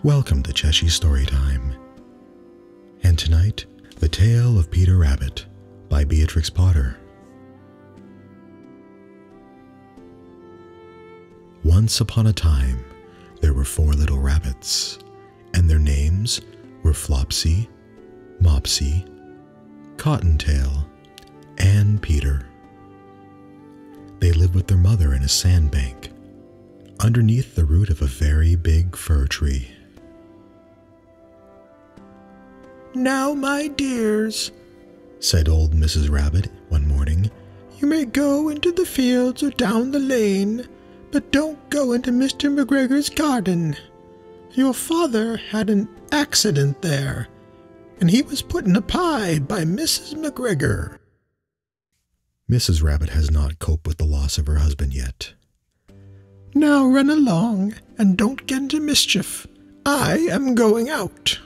Welcome to Cheshie Storytime. And tonight, The Tale of Peter Rabbit by Beatrix Potter. Once upon a time, there were 4 little rabbits, and their names were Flopsy, Mopsy, Cottontail, and Peter. They lived with their mother in a sandbank, underneath the root of a very big fir tree. "Now, my dears," said old Mrs. Rabbit one morning, "you may go into the fields or down the lane, but don't go into Mr. McGregor's garden. Your father had an accident there, and he was put in a pie by Mrs. McGregor." Mrs. Rabbit has not coped with the loss of her husband yet. "Now run along, and don't get into mischief. I am going out."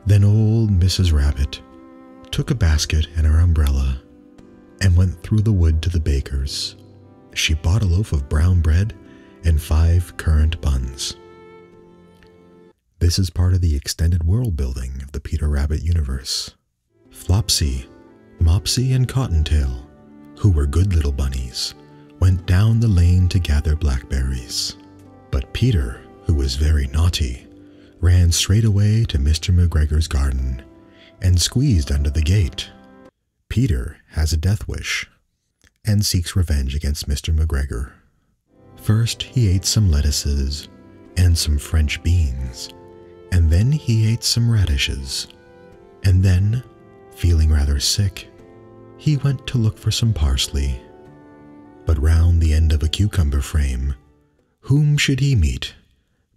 Then old Mrs. Rabbit took a basket and her umbrella and went through the wood to the baker's. She bought a loaf of brown bread and 5 currant buns. This is part of the extended world building of the Peter Rabbit universe. Flopsy, Mopsy, and Cottontail, who were good little bunnies, went down the lane to gather blackberries. But Peter, who was very naughty, ran straight away to Mr. McGregor's garden and squeezed under the gate. Peter has a death wish and seeks revenge against Mr. McGregor. First, he ate some lettuces and some French beans, and then he ate some radishes. And then, feeling rather sick, he went to look for some parsley. But round the end of a cucumber frame, whom should he meet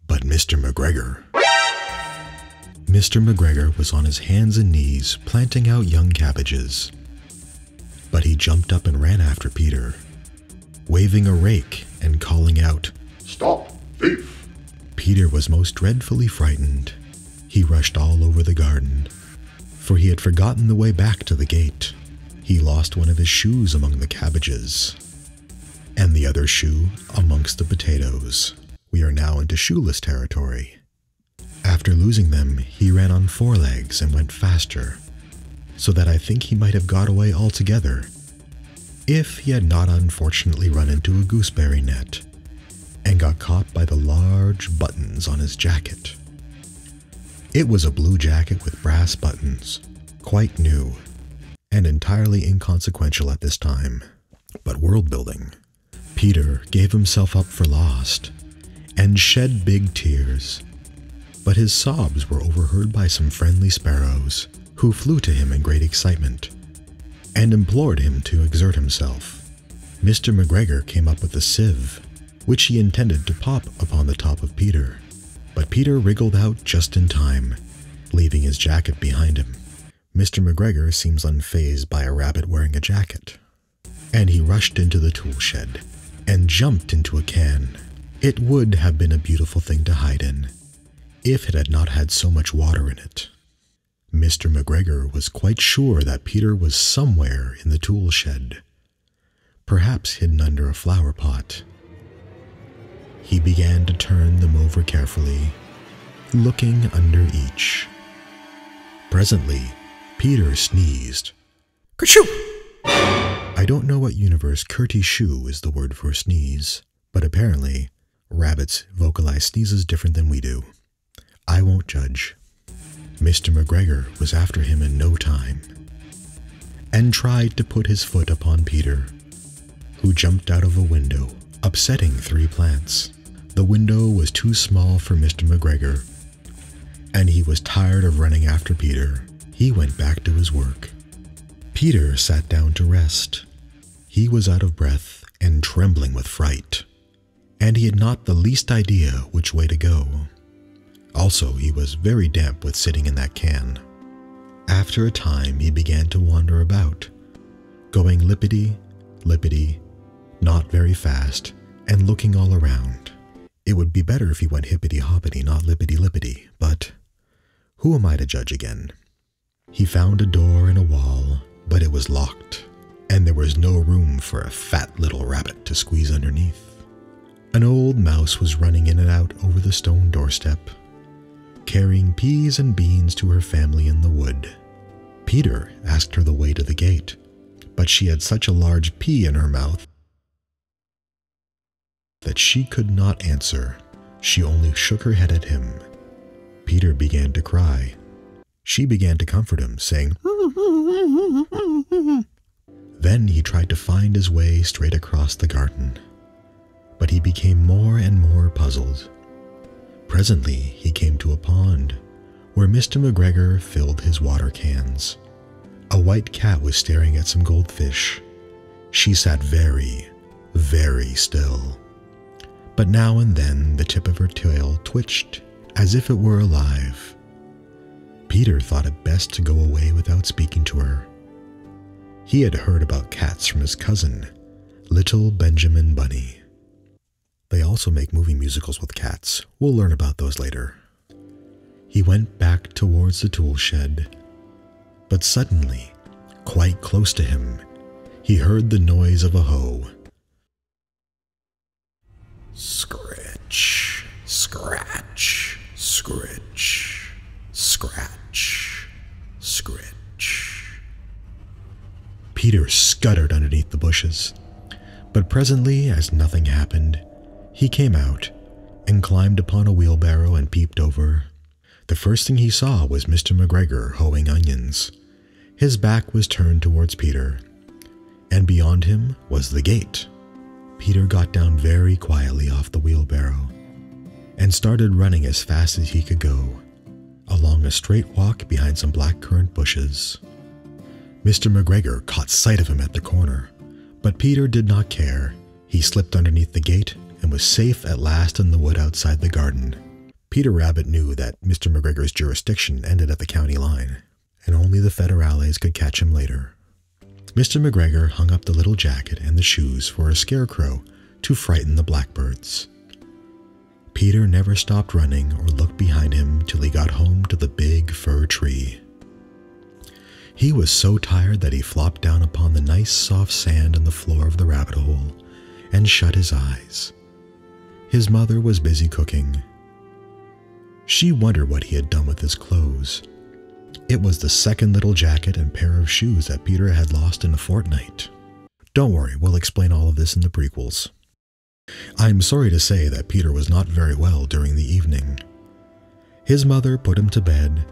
but Mr. McGregor? Mr. McGregor was on his hands and knees planting out young cabbages. But he jumped up and ran after Peter, waving a rake and calling out, "Stop, thief!" Peter was most dreadfully frightened. He rushed all over the garden, for he had forgotten the way back to the gate. He lost one of his shoes among the cabbages, and the other shoe amongst the potatoes. We are now into shoeless territory. After losing them, he ran on 4 legs and went faster, so that I think he might have got away altogether, if he had not unfortunately run into a gooseberry net and got caught by the large buttons on his jacket. It was a blue jacket with brass buttons, quite new, and entirely inconsequential at this time. But world building. Peter gave himself up for lost and shed big tears. But his sobs were overheard by some friendly sparrows, who flew to him in great excitement and implored him to exert himself. Mr. McGregor came up with a sieve, which he intended to pop upon the top of Peter. But Peter wriggled out just in time, leaving his jacket behind him. Mr. McGregor seems unfazed by a rabbit wearing a jacket, and he rushed into the tool shed and jumped into a can. It would have been a beautiful thing to hide in, if it had not had so much water in it. Mr. McGregor was quite sure that Peter was somewhere in the tool shed, perhaps hidden under a flower pot. He began to turn them over carefully, looking under each. Presently, Peter sneezed. Kershoo! I don't know what universe Curty-shoo is the word for sneeze, but apparently, rabbits vocalize sneezes different than we do. I won't judge. Mr. McGregor was after him in no time, and tried to put his foot upon Peter, who jumped out of a window, upsetting 3 plants. The window was too small for Mr. McGregor, and he was tired of running after Peter. He went back to his work. Peter sat down to rest. He was out of breath and trembling with fright, and he had not the least idea which way to go. Also, he was very damp with sitting in that can. After a time, he began to wander about, going lippity, lippity, not very fast, and looking all around. It would be better if he went hippity-hoppity, not lippity-lippity, but who am I to judge again? He found a door in a wall, but it was locked, and there was no room for a fat little rabbit to squeeze underneath. An old mouse was running in and out over the stone doorstep, carrying peas and beans to her family in the wood. Peter asked her the way to the gate, but she had such a large pea in her mouth that she could not answer. She only shook her head at him. Peter began to cry. She began to comfort him, saying, Then he tried to find his way straight across the garden, but he became more and more puzzled. Presently he came to a pond where Mr. McGregor filled his water cans. A white cat was staring at some goldfish. She sat very, very still, but now and then the tip of her tail twitched as if it were alive. Peter thought it best to go away without speaking to her. He had heard about cats from his cousin, Little Benjamin Bunny. They also make movie musicals with cats. We'll learn about those later. He went back towards the tool shed, but suddenly, quite close to him, he heard the noise of a hoe. Scratch, scratch, scritch, scratch, scritch. Peter scuttered underneath the bushes, but presently, as nothing happened, he came out and climbed upon a wheelbarrow and peeped over. The first thing he saw was Mr. McGregor hoeing onions. His back was turned towards Peter, and beyond him was the gate. Peter got down very quietly off the wheelbarrow and started running as fast as he could go, along a straight walk behind some blackcurrant bushes. Mr. McGregor caught sight of him at the corner, but Peter did not care. He slipped underneath the gate and was safe at last in the wood outside the garden. Peter Rabbit knew that Mr. McGregor's jurisdiction ended at the county line, and only the federales could catch him later. Mr. McGregor hung up the little jacket and the shoes for a scarecrow to frighten the blackbirds. Peter never stopped running or looked behind him till he got home to the big fir tree. He was so tired that he flopped down upon the nice soft sand on the floor of the rabbit hole and shut his eyes. His mother was busy cooking. She wondered what he had done with his clothes. It was the second little jacket and pair of shoes that Peter had lost in a fortnight. Don't worry, we'll explain all of this in the prequels. I'm sorry to say that Peter was not very well during the evening. His mother put him to bed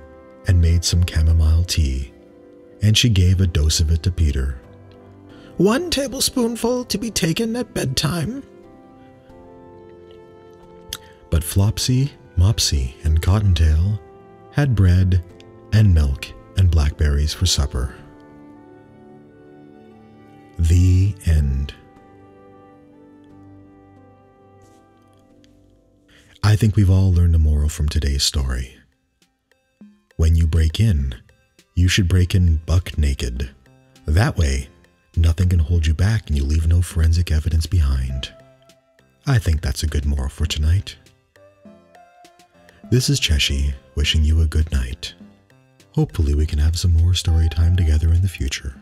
and made some chamomile tea, and she gave a dose of it to Peter. 1 tablespoonful to be taken at bedtime. But Flopsy, Mopsy, and Cottontail had bread and milk and blackberries for supper. The end. I think we've all learned a moral from today's story. When you break in, you should break in buck naked. That way, nothing can hold you back and you leave no forensic evidence behind. I think that's a good moral for tonight. This is Cheshie, wishing you a good night. Hopefully we can have some more story time together in the future.